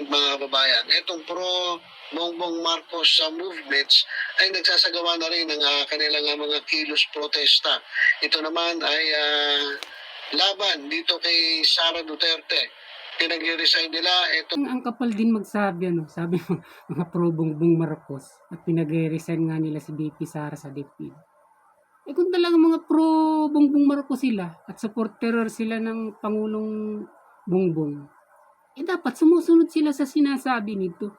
Mga kababayan, itong pro Bongbong Marcos sa movements ay nagsasagawa na rin ng kanilang mga kilos protesta. Ito naman ay laban dito kay Sara Duterte. Pinag-resign nila ito. Ang kapal din magsabi, sabi mo, mga pro Bongbong Marcos at pinag-resign nga nila si BP Sara sa DepEd. Kung talaga mga pro Bongbong Marcos sila at supporter sila ng Pangulong Bongbong, dapat sumusunod sila sa sinasabi nito.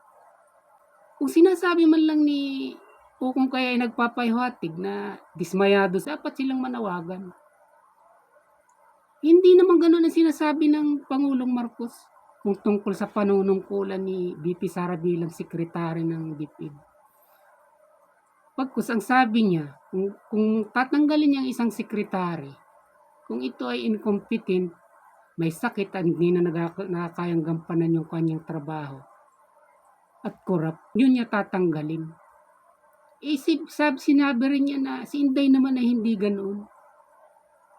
Kung sinasabi man lang ni o kung kaya ay nagpapahiwatig na dismayado, dapat silang manawagan. Hindi naman gano'n ang sinasabi ng Pangulong Marcos kung tungkol sa panunungkulan ni BP Sara bilang sekretary ng DepEd. Pagkus ang sabi niya, kung tatanggalin niya ang isang sekretary, kung ito ay incompetent, may sakit at hindi na nakakayang gampanan yung kanyang trabaho, at corrupt, yun niya tatanggalin. Sinabi rin niya na si Inday naman ay hindi ganoon.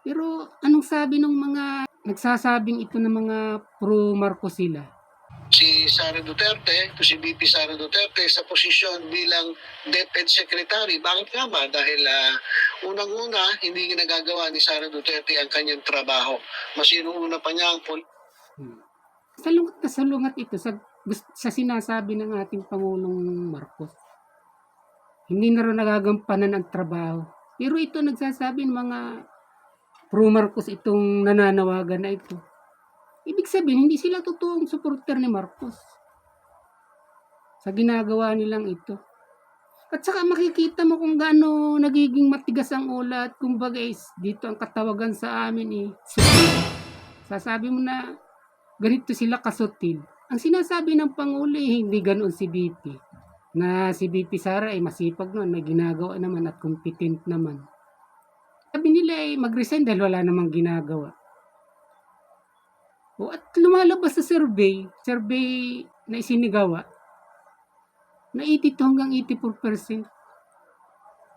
Pero anong sabi ng mga nagsasabing ito ng mga pro-Marcos sila? Si Sara Duterte, si BP Sara Duterte sa posisyon bilang DepEd Secretary. Bakit nga ba? Dahil unang-una, hindi ginagagawa ni Sara Duterte ang kanyang trabaho. Mas inuuna pa niya ang Salungat ito sa sinasabi ng ating Pangulong Marcos. Hindi na rin nagagampanan ang trabaho. Pero ito nagsasabi ng mga pro-Marcos itong nananawagan na ito. Ibig sabihin, hindi sila totoong supporter ni Marcos sa ginagawa nilang ito. At saka makikita mo kung gaano nagiging matigas ang ulat. Kumbaga dito ang katawagan sa amin sutil. Sasabi mo na ganito sila kasutil. Ang sinasabi ng Pangulo hindi ganoon si BP. Na si BP Sara ay masipag naman, may ginagawa naman at competent naman. Sabi nila ay mag-resign dahil wala namang ginagawa. At lumalabas sa survey na isinigawa, na 82 hanggang 84%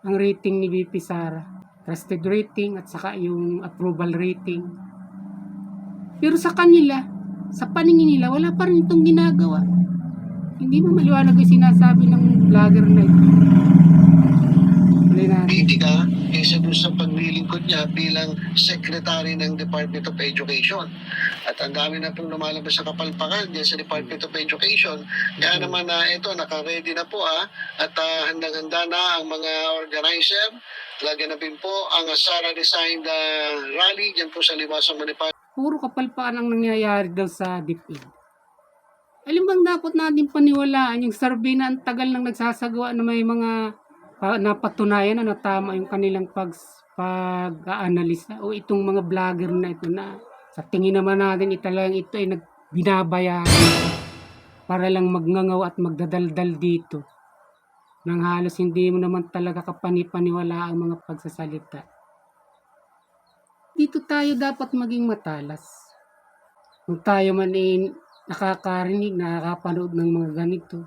ang rating ni BP Sara. Trusted rating at saka yung approval rating. Pero sa kanila, sa paningin nila, wala pa rin itong ginagawa. Hindi mo maliwanag yung sinasabi ng vlogger na ito. Politika kaysa doon sa paglilingkod niya bilang Secretary ng Department of Education. At ang dami na pong lumalabas sa kapalpakan dyan sa Department of Education. Kaya naman ito, naka-ready na po at handang-handa na ang mga organizer. Laganapin po ang Sara Resign rally dyan po sa Liwasang Manipal. Puro kapalpakan ang nangyayari daw sa DepEd. Alam bang dapat natin paniwalaan yung survey na ang tagal nang nagsasagawa na may mga napatunayan na tama yung kanilang pag-aanalisa o itong mga vlogger na ito na sa tingin naman natin ito ay binabayaran para lang magngangaw at magdadaldal dito nang halos hindi mo naman talaga kapani-paniwala ang mga pagsasalita. Dito tayo dapat maging matalas. Kung tayo man nakakarinig, nakakapanood ng mga ganito,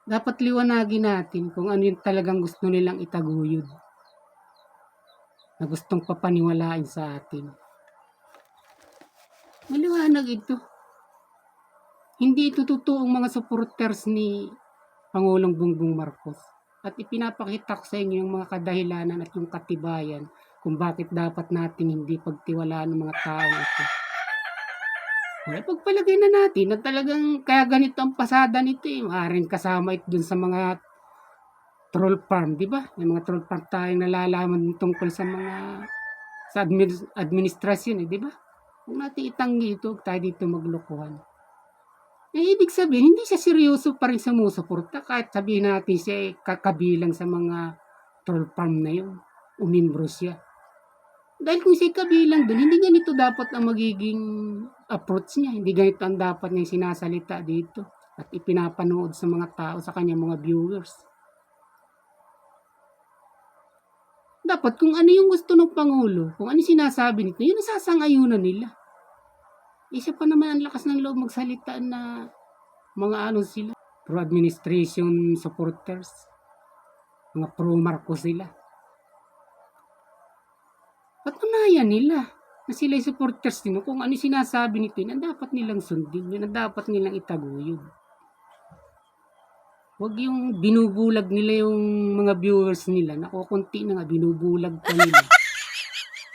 dapat liwanagin natin kung ano yung talagang gusto nilang itaguyod na gustong papaniwalain sa atin. Maliwanag ito. Hindi ito totoong mga supporters ni Pangulong Bongbong Marcos. At ipinapakita ko sa inyo yung mga kadahilanan at yung katibayan kung bakit dapat natin hindi pagtiwalaan ng mga taong ito. Pagpalagay na natin na talagang kaya ganito ang pasada nito maaaring kasama ito dun sa mga troll farm, di ba? May mga troll farm tayong nalalaman tungkol sa mga administrasyon, di ba? Kung natin itanggi ito, tayo dito maglokohan. Ibig sabihin, hindi siya seryoso pa rin sumusuporta kahit sabihin natin siya kakabilang sa mga troll farm na yun. Umimbro siya. Dahil kung siya kabilang dun, hindi ganito dapat ang magiging approach niya. Hindi ganito ang dapat niya sinasalita dito at ipinapanood sa mga tao, sa kanyang mga viewers. Dapat kung ano yung gusto ng Pangulo, kung ano sinasabi nito, yun ang sasang-ayunan nila. Siya pa naman ang lakas ng loob magsalita na mga sila, pro-administration supporters, mga pro-Marcos sila. Patunayan nila na sila'y supporters nito, kung ano sinasabi nito, yun ang dapat nilang sundin, yun ang dapat nilang itaguyod. Huwag yung binubulag nila yung mga viewers nila, nakukunti na nga, binubulag pa nila.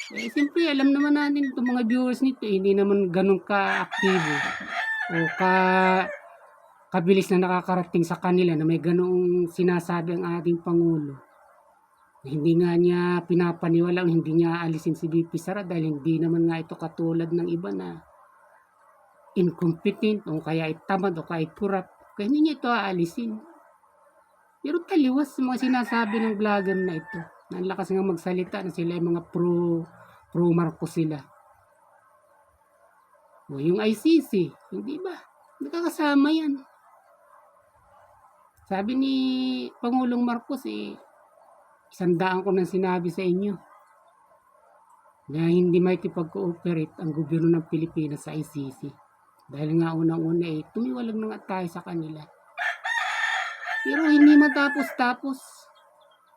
Siyempre, alam naman natin itong mga viewers nito, hindi naman ganun ka-aktibo o kabilis na nakakarating sa kanila na may ganoong sinasabi ang ating Pangulo. Hindi nga niya pinapaniwala, hindi niya alisin si VP Sara dahil hindi naman nga ito katulad ng iba na incompetent o kaya ay tamad o kaya ay kurap. Kaya hindi niya ito aalisin. Pero taliwas sa mga sinasabi ng vlogger na ito. Na ang lakas nga magsalita na sila ay mga pro Marcos sila. O yung ICC, hindi ba? Nakakasama yan. Sabi ni Pangulong Marcos 100 ko nang sinabi sa inyo na hindi makikipag-cooperate ang gobyerno ng Pilipinas sa ICC. Dahil nga unang-una tumiwalag na nga tayo sa kanila. Pero hindi matapos-tapos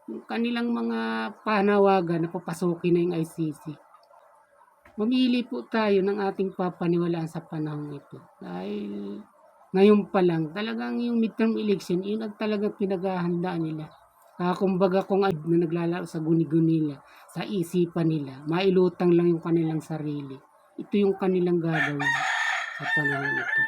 yung kanilang mga panawagan na papasukin na yung ICC. Mamili po tayo ng ating papaniwalaan sa panahon ito. Dahil ngayon pa lang, talagang yung midterm election, yun ang talagang pinaghahandaan nila. Kumbaga kung na naglalaro sa guni-guni nila, sa isipan nila, mailutang lang yung kanilang sarili. Ito yung kanilang gagawin sa panahon ito.